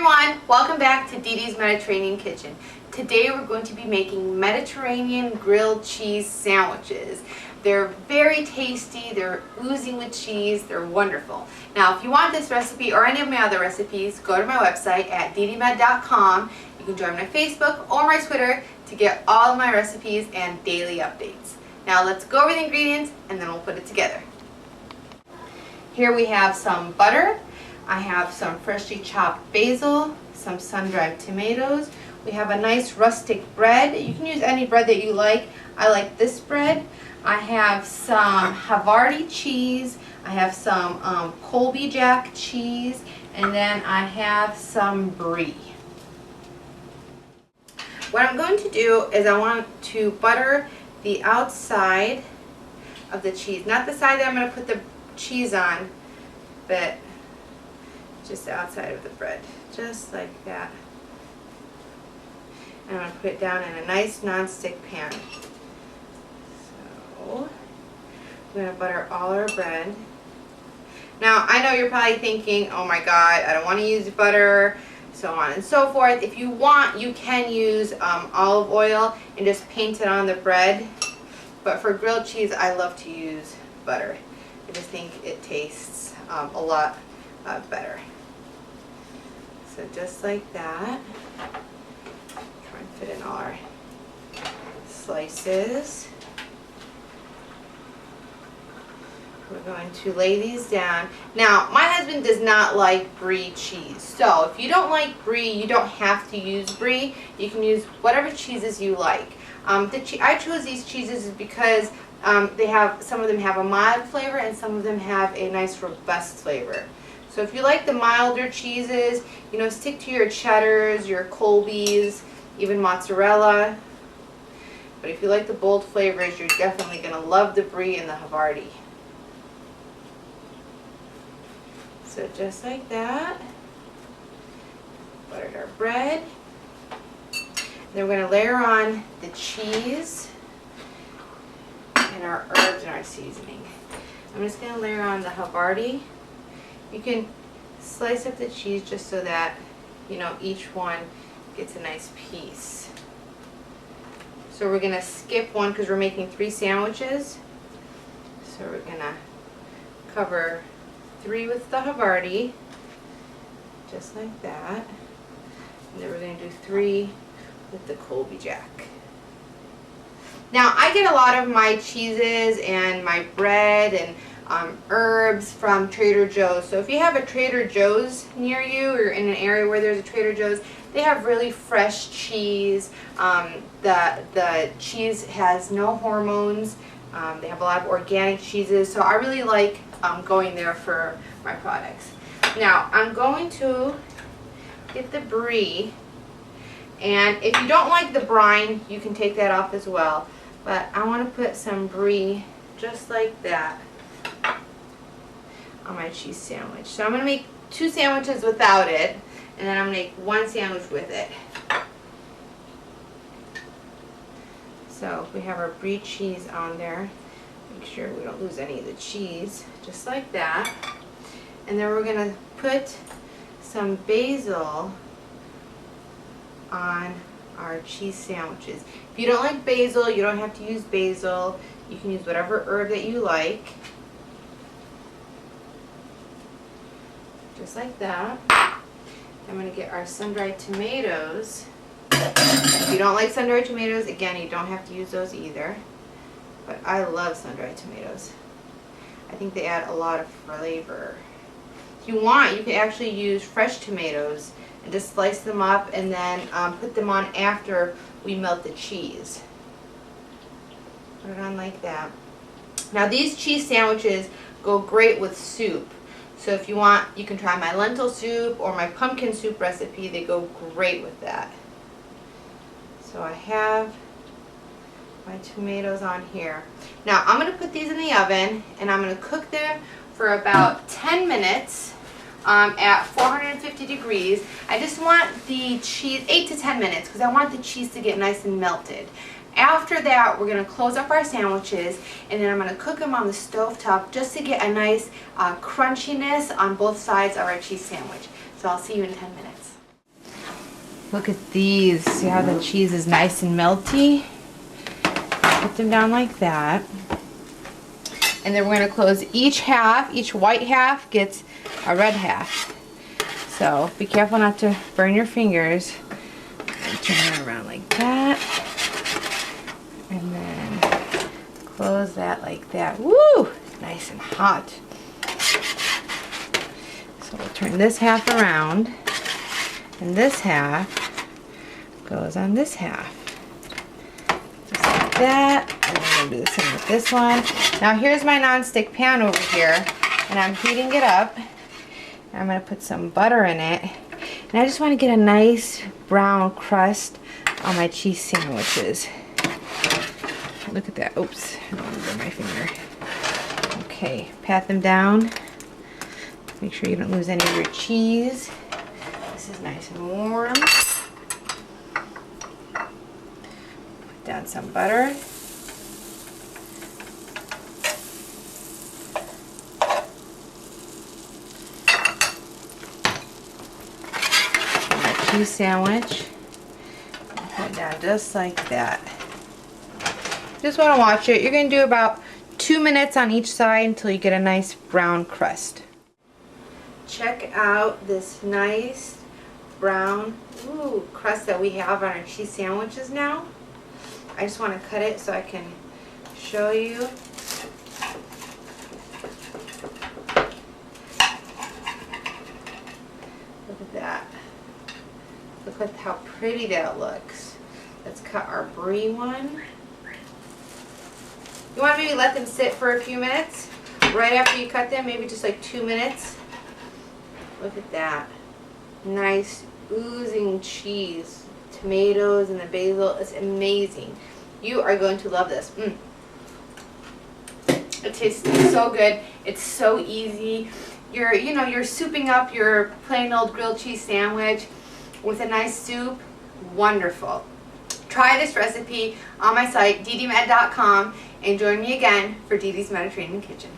Everyone, welcome back to Dede's Mediterranean Kitchen. Today we're going to be making Mediterranean grilled cheese sandwiches. They're very tasty, they're oozing with cheese, they're wonderful. Now if you want this recipe or any of my other recipes, go to my website at DedeMed.com. You can join my Facebook or my Twitter to get all of my recipes and daily updates. Now let's go over the ingredients and then we'll put it together. Here we have some butter. I have some freshly chopped basil, some sun-dried tomatoes. We have a nice rustic bread. You can use any bread that you like. I like this bread. I have some Havarti cheese. I have some Colby Jack cheese. And then I have some brie. What I'm going to do is I want to butter the outside of the cheese. Not the side that I'm going to put the cheese on, but just the outside of the bread, just like that. And I'm going to put it down in a nice non-stick pan. So, we're going to butter all our bread. Now, I know you're probably thinking, oh my God, I don't want to use butter, so on and so forth. If you want, you can use olive oil and just paint it on the bread. But for grilled cheese, I love to use butter. I just think it tastes a lot better. So just like that, try and fit in all our slices. We're going to lay these down. Now, my husband does not like brie cheese. So if you don't like brie, you don't have to use brie. You can use whatever cheeses you like. I chose these cheeses because some of them have a mild flavor and some of them have a nice robust flavor. So if you like the milder cheeses, stick to your cheddars, your Colbys, even mozzarella. But if you like the bold flavors, you're definitely going to love the brie and the Havarti. So just like that, buttered our bread. Then we're going to layer on the cheese and our herbs and our seasoning. I'm just going to layer on the Havarti. You can slice up the cheese just so that, each one gets a nice piece. So we're going to skip one because we're making 3 sandwiches. So we're going to cover 3 with the Havarti, just like that. And then we're going to do 3 with the Colby Jack. Now, I get a lot of my cheeses and my bread and herbs from Trader Joe's. So if you have a Trader Joe's near you or in an area where there's a Trader Joe's, they have really fresh cheese. The cheese has no hormones. They have a lot of organic cheeses. So I really like going there for my products. Now I'm going to get the brie. And if you don't like the brine, you can take that off as well. But I want to put some brie just like that on my cheese sandwich. So I'm going to make 2 sandwiches without it, and then I'm going to make 1 sandwich with it. So we have our brie cheese on there. Make sure we don't lose any of the cheese, just like that. And then we're going to put some basil on our cheese sandwiches. If you don't like basil, you don't have to use basil. You can use whatever herb that you like. Just like that. I'm going to get our sun-dried tomatoes. If you don't like sun-dried tomatoes, again, you don't have to use those either. But I love sun-dried tomatoes. I think they add a lot of flavor. If you want, you can actually use fresh tomatoes and just slice them up and then put them on after we melt the cheese. Put it on like that. Now these cheese sandwiches go great with soup. So if you want, you can try my lentil soup or my pumpkin soup recipe. They go great with that. So I have my tomatoes on here. Now I'm going to put these in the oven and I'm going to cook them for about 10 minutes. At 450 degrees. I just want the cheese, 8 to 10 minutes, because I want the cheese to get nice and melted. After that, we're going to close up our sandwiches, and then I'm going to cook them on the stovetop just to get a nice crunchiness on both sides of our cheese sandwich. So I'll see you in 10 minutes. Look at these. See how the cheese is nice and melty? Put them down like that. And then we're going to close each half. Each white half gets a red half. So be careful not to burn your fingers. Turn it around like that. And then close that like that. Woo! Nice and hot. So we'll turn this half around. And this half goes on this half. Just like that. And I'm going to do the same with this one. Now here's my nonstick pan over here. And I'm heating it up. I'm going to put some butter in it. And I just want to get a nice brown crust on my cheese sandwiches. Look at that. Oops. I don't want to burn my finger. Okay. Pat them down. Make sure you don't lose any of your cheese. This is nice and warm. Put down some butter. Cheese sandwich. Put it down just like that. Just want to watch it. You're going to do about 2 minutes on each side until you get a nice brown crust. Check out this nice brown crust that we have on our cheese sandwiches now. I just want to cut it so I can show you. Look at that. Look at how pretty that looks. Let's cut our brie one. You want to maybe let them sit for a few minutes right after you cut them, maybe just like 2 minutes. Look at that. Nice oozing cheese, tomatoes and the basil. It's amazing. You are going to love this. It tastes so good. It's so easy. You're souping up your plain old grilled cheese sandwich with a nice soup. Wonderful. Try this recipe on my site, DedeMed.com, and join me again for Dede's Mediterranean Kitchen.